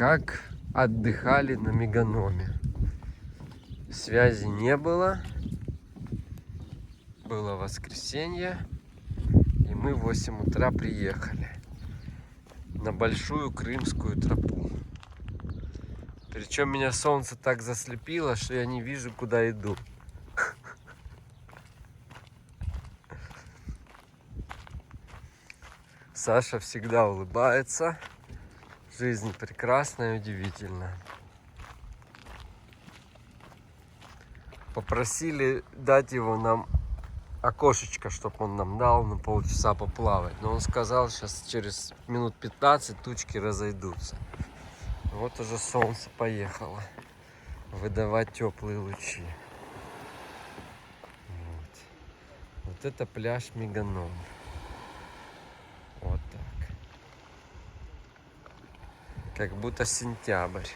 как отдыхали на Меганоме. Связи не было. Было воскресенье. И мы в 8 утра приехали на большую крымскую тропу. Причем меня солнце так заслепило, что я не вижу, куда иду. Саша всегда улыбается. Жизнь прекрасна и удивительна. Попросили дать его нам окошечко, чтобы он нам дал на полчаса поплавать. Но он сказал, сейчас через минут 15 тучки разойдутся. Вот уже солнце поехало выдавать теплые лучи. Вот это пляж Меганом. Вот так. Как будто сентябрь.